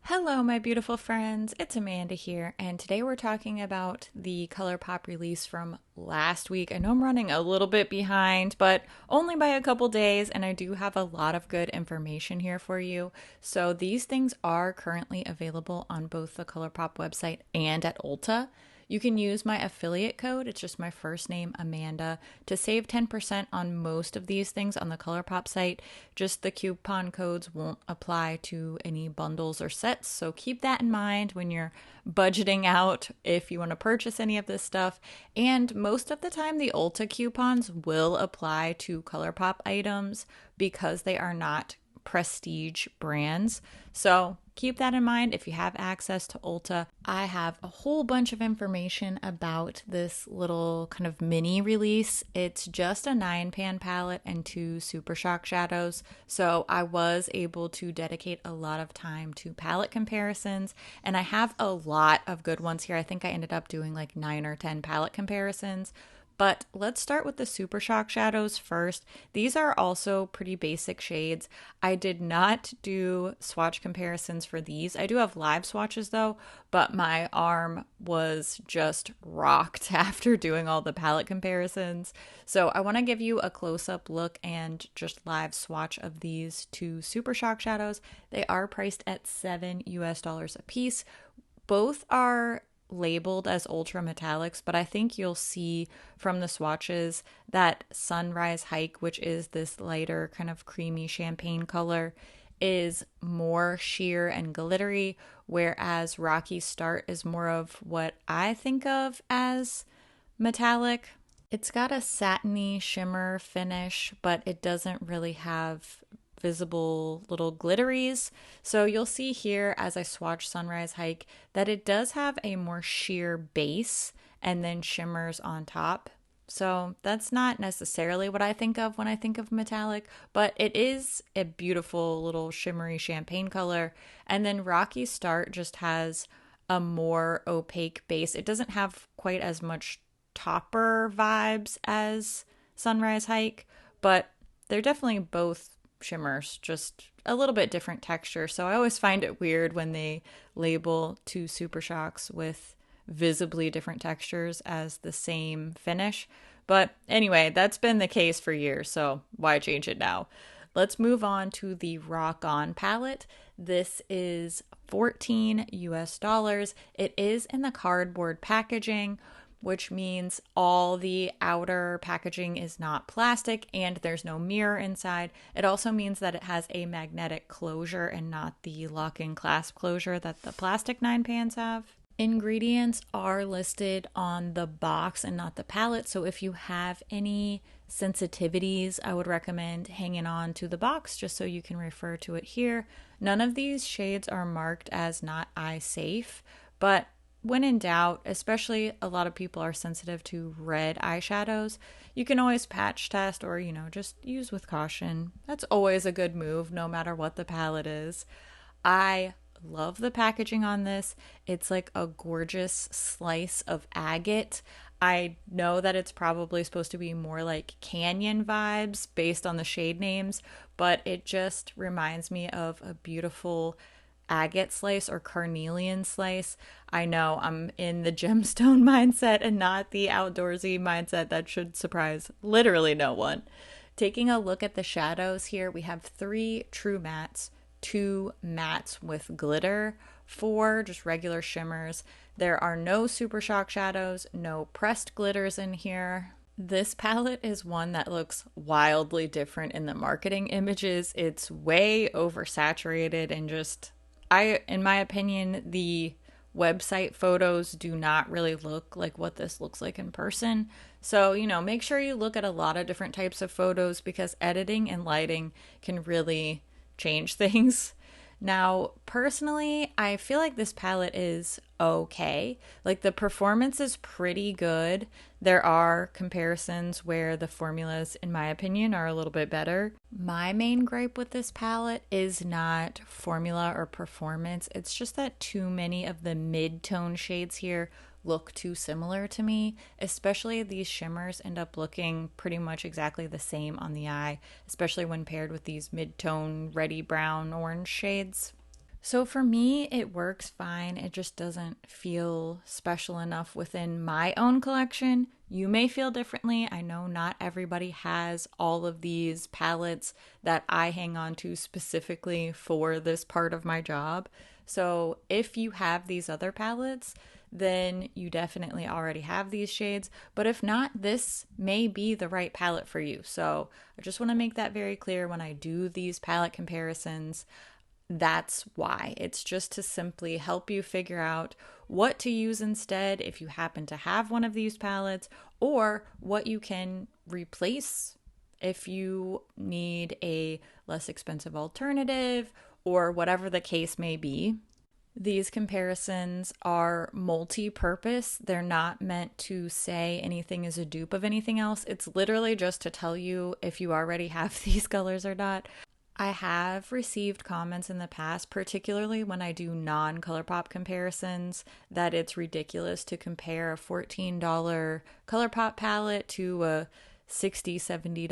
Hello, my beautiful friends. It's Amanda here, and today we're talking about the ColourPop release from last week. I know I'm running a little bit behind, but only by a couple days, and I do have a lot of good information here for you. So these things are currently available on both the ColourPop website and at Ulta. You can use my affiliate code, it's just my first name, Amanda, to save 10% on most of these things on the ColourPop site. Just the coupon codes won't apply to any bundles or sets, so keep that in mind when you're budgeting out if you want to purchase any of this stuff. And most of the time, the Ulta coupons will apply to ColourPop items because they are not prestige brands. So keep that in mind if you have access to Ulta. I have a whole bunch of information about this little kind of mini release. It's just a 9-pan palette and 2 Super Shock shadows. So I was able to dedicate a lot of time to palette comparisons, and I have a lot of good ones here. I think I ended up doing like 9 or 10 palette comparisons. But let's start with the Super Shock shadows first. These are also pretty basic shades. I did not do swatch comparisons for these. I do have live swatches though, but my arm was just rocked after doing all the palette comparisons. So I want to give you a close-up look and just live swatch of these 2 Super Shock shadows. They are priced at $7 a piece. Both are labeled as ultra metallics, but I think you'll see from the swatches that Sunrise Hike, which is this lighter kind of creamy champagne color, is more sheer and glittery, whereas Rocky Start is more of what I think of as metallic. It's got a satiny shimmer finish, but it doesn't really have visible little glitteries. So you'll see here as I swatch Sunrise Hike that it does have a more sheer base and then shimmers on top. So that's not necessarily what I think of when I think of metallic, but it is a beautiful little shimmery champagne color. And then Rocky Start just has a more opaque base. It doesn't have quite as much topper vibes as Sunrise Hike, but they're definitely both shimmers, just a little bit different texture. So I always find it weird when they label 2 Super Shocks with visibly different textures as the same finish. But anyway, that's been the case for years, so why change it now? Let's move on to the Rock On palette. This is $14. It is in the cardboard packaging, which means all the outer packaging is not plastic and there's no mirror inside. It also means that it has a magnetic closure and not the lock-in clasp closure that the plastic 9-pans have. Ingredients are listed on the box and not the palette, so if you have any sensitivities, I would recommend hanging on to the box just so you can refer to it here. None of these shades are marked as not eye safe, but when in doubt, especially a lot of people are sensitive to red eyeshadows, you can always patch test or, just use with caution. That's always a good move, no matter what the palette is. I love the packaging on this. It's like a gorgeous slice of agate. I know that it's probably supposed to be more like Canyon vibes based on the shade names, but it just reminds me of a beautiful agate slice or carnelian slice. I know I'm in the gemstone mindset and not the outdoorsy mindset that should surprise literally no one. Taking a look at the shadows here, we have 3 true mattes, 2 mattes with glitter, 4 just regular shimmers. There are no Super Shock shadows, no pressed glitters in here. This palette is one that looks wildly different in the marketing images. It's way oversaturated and just in my opinion, the website photos do not really look like what this looks like in person. So, make sure you look at a lot of different types of photos because editing and lighting can really change things. Now, personally, I feel like this palette is okay. Like the performance is pretty good. There are comparisons where the formulas, in my opinion, are a little bit better. My main gripe with this palette is not formula or performance. It's just that too many of the mid-tone shades here look too similar to me, especially these shimmers end up looking pretty much exactly the same on the eye, especially when paired with these mid-tone reddy brown orange shades. So for me, it works fine. It just doesn't feel special enough within my own collection. You may feel differently. I know not everybody has all of these palettes that I hang on to specifically for this part of my job. So if you have these other palettes, then you definitely already have these shades. But if not, this may be the right palette for you. So I just want to make that very clear when I do these palette comparisons. That's why. It's just to simply help you figure out what to use instead if you happen to have one of these palettes, or what you can replace if you need a less expensive alternative, or whatever the case may be. These comparisons are multi-purpose. They're not meant to say anything is a dupe of anything else. It's literally just to tell you if you already have these colors or not. I have received comments in the past, particularly when I do non-ColourPop comparisons, that it's ridiculous to compare a $14 ColourPop palette to a $60, $70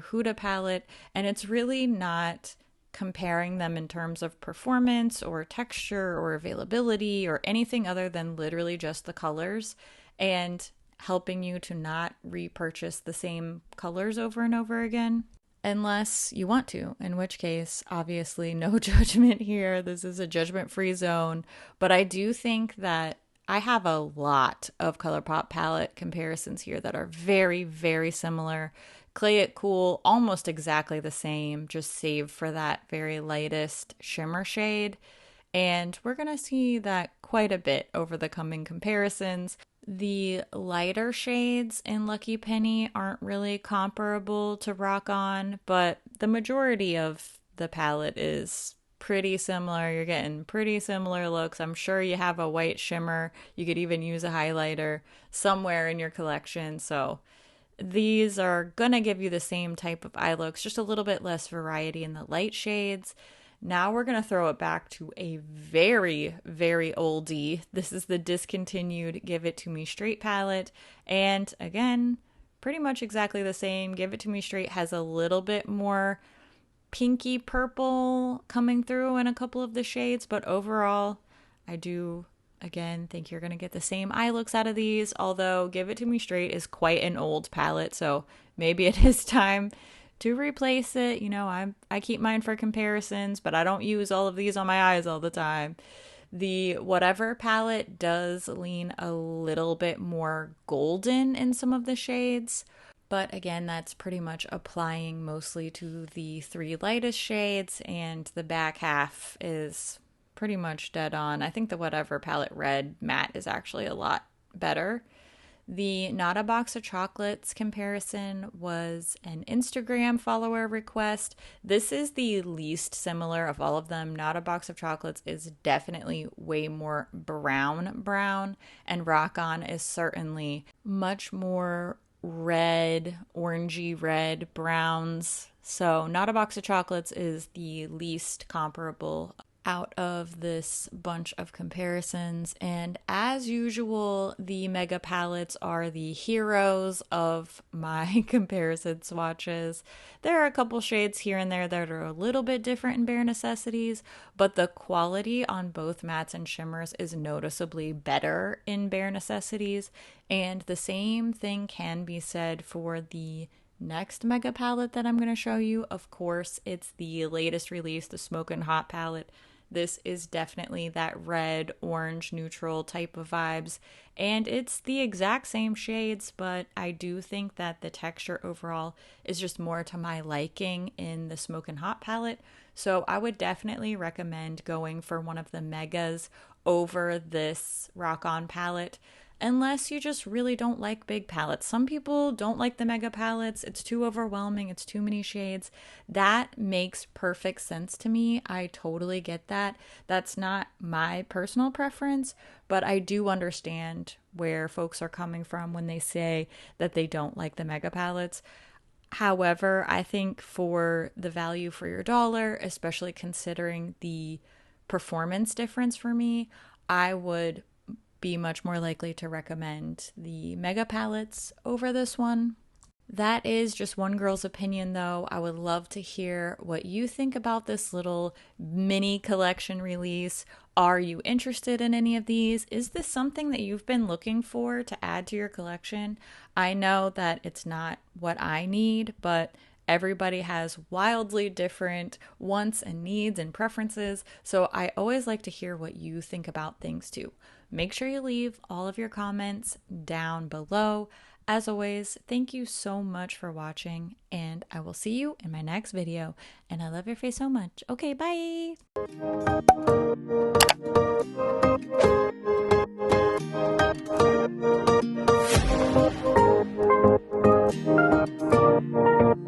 Huda palette, and it's really not comparing them in terms of performance or texture or availability or anything other than literally just the colors, and helping you to not repurchase the same colors over and over again. Unless you want to, in which case, obviously, no judgment here. This is a judgment-free zone. But I do think that I have a lot of ColourPop palette comparisons here that are very, very similar. Play It Cool, almost exactly the same, just save for that very lightest shimmer shade. And we're going to see that quite a bit over the coming comparisons. The lighter shades in Lucky Penny aren't really comparable to Rock On, but the majority of the palette is pretty similar. You're getting pretty similar looks. I'm sure you have a white shimmer. You could even use a highlighter somewhere in your collection. So these are gonna give you the same type of eye looks, just a little bit less variety in the light shades. Now we're going to throw it back to a very, very oldie. This is the discontinued Give It To Me Straight palette. And again, pretty much exactly the same. Give It To Me Straight has a little bit more pinky purple coming through in a couple of the shades. But overall, I do, again, think you're going to get the same eye looks out of these. Although Give It To Me Straight is quite an old palette. So maybe it is time to replace it. You know, I keep mine for comparisons, but I don't use all of these on my eyes all the time. The Whatever palette does lean a little bit more golden in some of the shades, but again, that's pretty much applying mostly to the three lightest shades, and the back half is pretty much dead on. I think the Whatever palette red matte is actually a lot better. The Not a Box of Chocolates comparison was an Instagram follower request. This is the least similar of all of them. Not a Box of Chocolates is definitely way more brown, and Rock On is certainly much more red, orangey red browns. So Not a Box of Chocolates is the least comparable out of this bunch of comparisons. And as usual, the mega palettes are the heroes of my comparison swatches. There are a couple shades here and there that are a little bit different in Bare Necessities, but the quality on both mattes and shimmers is noticeably better in Bare Necessities. And the same thing can be said for the next mega palette that I'm going to show you. Of course, it's the latest release, the Smokin' Hot palette. This is definitely that red, orange, neutral type of vibes, and it's the exact same shades, but I do think that the texture overall is just more to my liking in the Smokin' Hot palette, so I would definitely recommend going for one of the megas over this Rock On palette, unless you just really don't like big palettes. Some people don't like the mega palettes. It's too overwhelming. It's too many shades. That makes perfect sense to me. I totally get that. That's not my personal preference, but I do understand where folks are coming from when they say that they don't like the mega palettes. However, I think for the value for your dollar, especially considering the performance difference for me, I would be much more likely to recommend the Mega palettes over this one. That is just one girl's opinion, though. I would love to hear what you think about this little mini collection release. Are you interested in any of these? Is this something that you've been looking for to add to your collection? I know that it's not what I need, but everybody has wildly different wants and needs and preferences, so I always like to hear what you think about things too. Make sure you leave all of your comments down below. As always, thank you so much for watching, and I will see you in my next video. And I love your face so much. Okay, bye!